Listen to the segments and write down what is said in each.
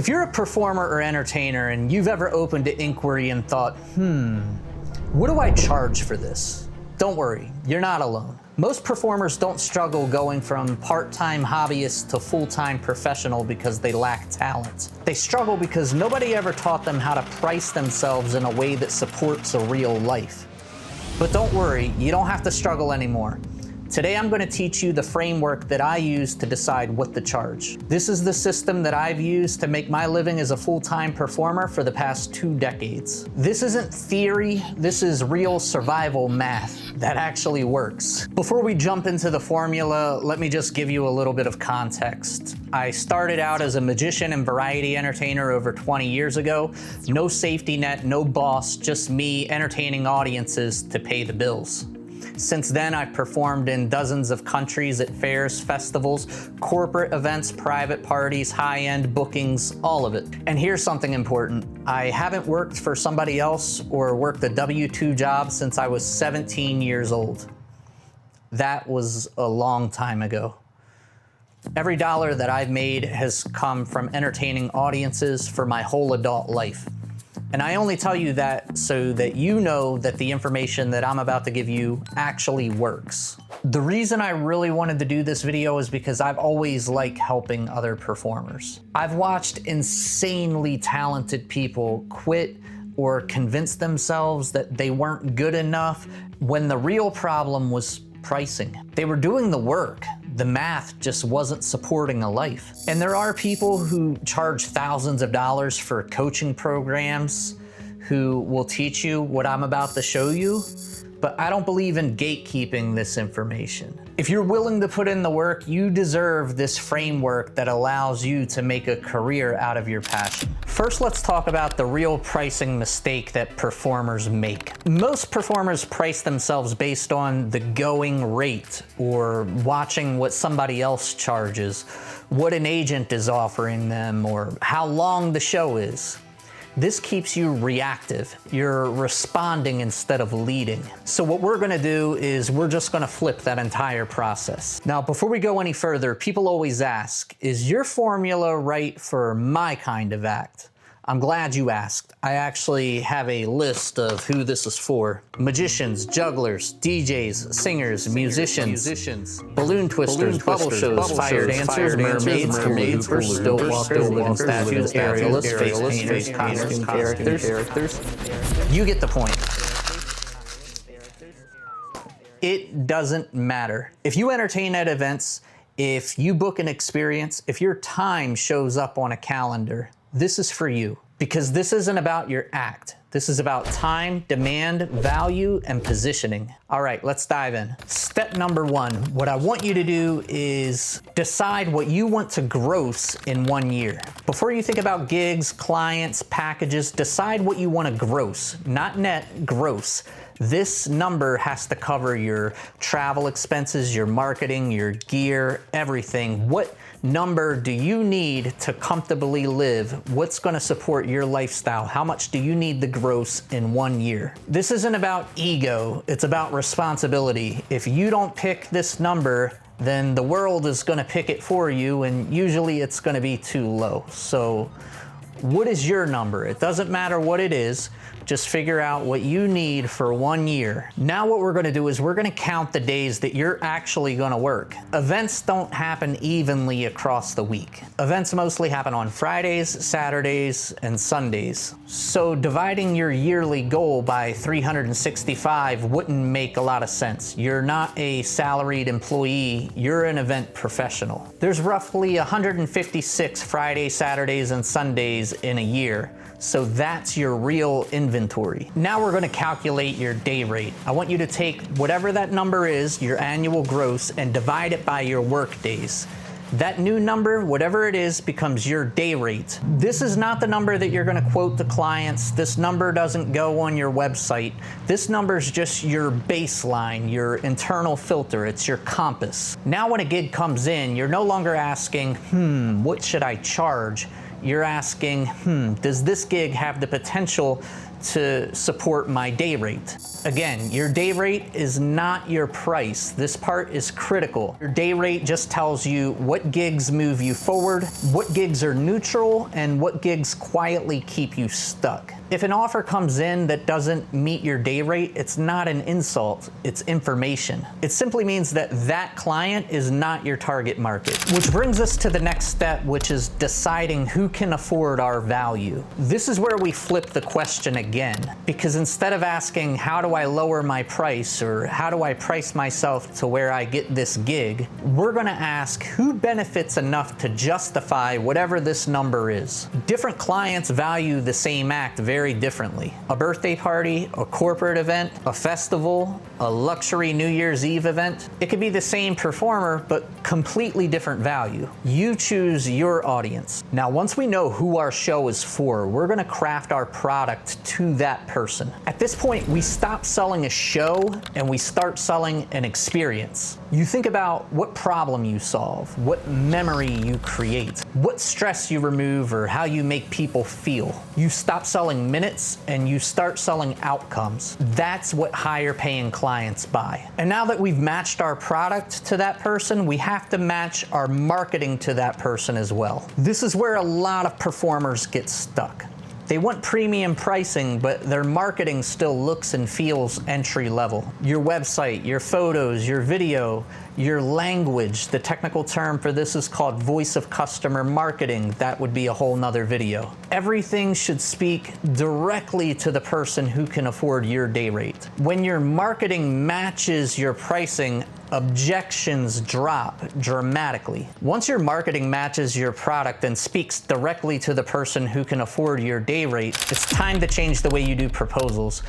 If you're a performer or entertainer and you've ever opened an inquiry and thought, what do I charge for this? Don't worry, you're not alone. Most performers don't struggle going from part-time hobbyist to full-time professional because they lack talent. They struggle because nobody ever taught them how to price themselves in a way that supports a real life. But don't worry, you don't have to struggle anymore. Today I'm going to teach you the framework that I use to decide what to charge. This is the system that I've used to make my living as a full-time performer for the past 2 decades. This isn't theory, this is real survival math that actually works. Before we jump into the formula, let me just give you a little bit of context. I started out as a magician and variety entertainer over 20 years ago. No safety net, no boss, just me entertaining audiences to pay the bills. Since then, I've performed in dozens of countries at fairs, festivals, corporate events, private parties, high-end bookings, all of it. And here's something important. I haven't worked for somebody else or worked a W-2 job since I was 17 years old. That was a long time ago. Every dollar that I've made has come from entertaining audiences for my whole adult life. And I only tell you that so that you know that the information that I'm about to give you actually works. The reason I really wanted to do this video is because I've always liked helping other performers. I've watched insanely talented people quit or convince themselves that they weren't good enough when the real problem was pricing. They were doing the work. The math just wasn't supporting a life. And there are people who charge thousands of dollars for coaching programs who will teach you what I'm about to show you, but I don't believe in gatekeeping this information. If you're willing to put in the work, you deserve this framework that allows you to make a career out of your passion. First, let's talk about the real pricing mistake that performers make. Most performers price themselves based on the going rate or watching what somebody else charges, what an agent is offering them, or how long the show is. This keeps you reactive. You're responding instead of leading. So what we're gonna do is we're just gonna flip that entire process. Now, before we go any further, people always ask, is your formula right for my kind of act? I'm glad you asked. I actually have a list of who this is for. Magicians, jugglers, DJs, singers, musicians, balloon twisters, bubble shows, fire dancers, mermaids, hoopers, stilt walkers, living statues, aerialists, face painters, costume characters. You get the point. It doesn't matter. If you entertain at events, if you book an experience, if your time shows up on a calendar, this is for you, because this isn't about your act. This is about time, demand, value, and positioning. All right, let's dive in. Step number 1, what I want you to do is decide what you want to gross in 1 year. Before you think about gigs, clients, packages, decide what you want to gross, not net, gross. This number has to cover your travel expenses, your marketing, your gear, everything. What number do you need to comfortably live? What's going to support your lifestyle? How much do you need to gross in 1 year? This isn't about ego, it's about responsibility. If you don't pick this number, then the world is going to pick it for you, and usually it's going to be too low. So what is your number? It doesn't matter what it is. Just figure out what you need for 1 year. Now what we're gonna do is we're gonna count the days that you're actually gonna work. Events don't happen evenly across the week. Events mostly happen on Fridays, Saturdays, and Sundays. So dividing your yearly goal by 365 wouldn't make a lot of sense. You're not a salaried employee, you're an event professional. There's roughly 156 Fridays, Saturdays, and Sundays in a year. So that's your real inventory. Now we're gonna calculate your day rate. I want you to take whatever that number is, your annual gross, and divide it by your work days. That new number, whatever it is, becomes your day rate. This is not the number that you're gonna quote to clients. This number doesn't go on your website. This number is just your baseline, your internal filter. It's your compass. Now when a gig comes in, you're no longer asking, what should I charge? You're asking, does this gig have the potential to support my day rate. Again, your day rate is not your price. This part is critical. Your day rate just tells you what gigs move you forward, what gigs are neutral, and what gigs quietly keep you stuck. If an offer comes in that doesn't meet your day rate, it's not an insult, it's information. It simply means that that client is not your target market. Which brings us to the next step, which is deciding who can afford our value. This is where we flip the question again, because instead of asking, how do I lower my price, or how do I price myself to where I get this gig, we're gonna ask who benefits enough to justify whatever this number is. Different clients value the same act very differently. A birthday party, a corporate event, a festival, a luxury New Year's Eve event. It could be the same performer, but completely different value. You choose your audience. Now, once we know who our show is for, we're gonna craft our product to that person. At this point, we stop selling a show and we start selling an experience. You think about what problem you solve, what memory you create, what stress you remove, or how you make people feel. You stop selling minutes and you start selling outcomes. That's what higher paying clients buy. And now that we've matched our product to that person, we have to match our marketing to that person as well. This is where a lot of performers get stuck. They want premium pricing, but their marketing still looks and feels entry level. Your website, your photos, your video, your language, the technical term for this is called voice of customer marketing. That would be a whole nother video. Everything should speak directly to the person who can afford your day rate. When your marketing matches your pricing, objections drop dramatically. Once your marketing matches your product and speaks directly to the person who can afford your day rate, it's time to change the way you do proposals.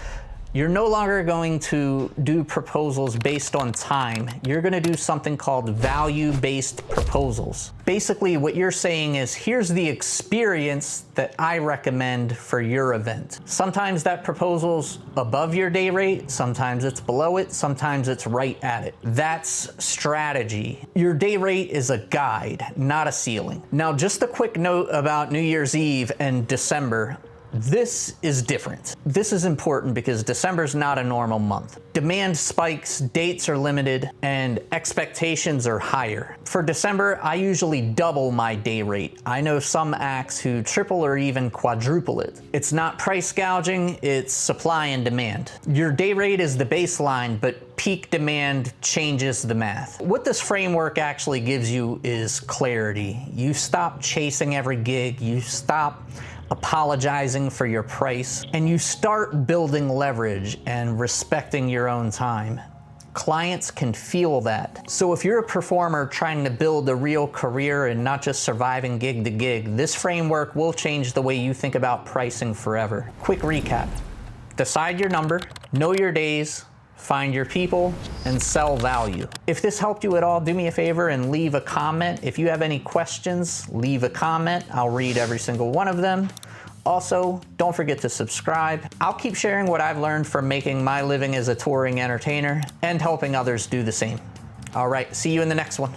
You're no longer going to do proposals based on time. You're gonna do something called value-based proposals. Basically, what you're saying is, here's the experience that I recommend for your event. Sometimes that proposal's above your day rate, sometimes it's below it, sometimes it's right at it. That's strategy. Your day rate is a guide, not a ceiling. Now, just a quick note about New Year's Eve and December. This is different. This is important because December's not a normal month. Demand spikes, dates are limited, and expectations are higher. For December, I usually double my day rate. I know some acts who triple or even quadruple it. It's not price gouging, it's supply and demand. Your day rate is the baseline, but peak demand changes the math. What this framework actually gives you is clarity. You stop chasing every gig, you stop apologizing for your price, and you start building leverage and respecting your own time. Clients can feel that. So if you're a performer trying to build a real career and not just surviving gig to gig, this framework will change the way you think about pricing forever. Quick recap. Decide your number, know your days, find your people, and sell value. If this helped you at all, do me a favor and leave a comment. If you have any questions, leave a comment. I'll read every single one of them. Also, don't forget to subscribe. I'll keep sharing what I've learned from making my living as a touring entertainer and helping others do the same. All right, see you in the next one.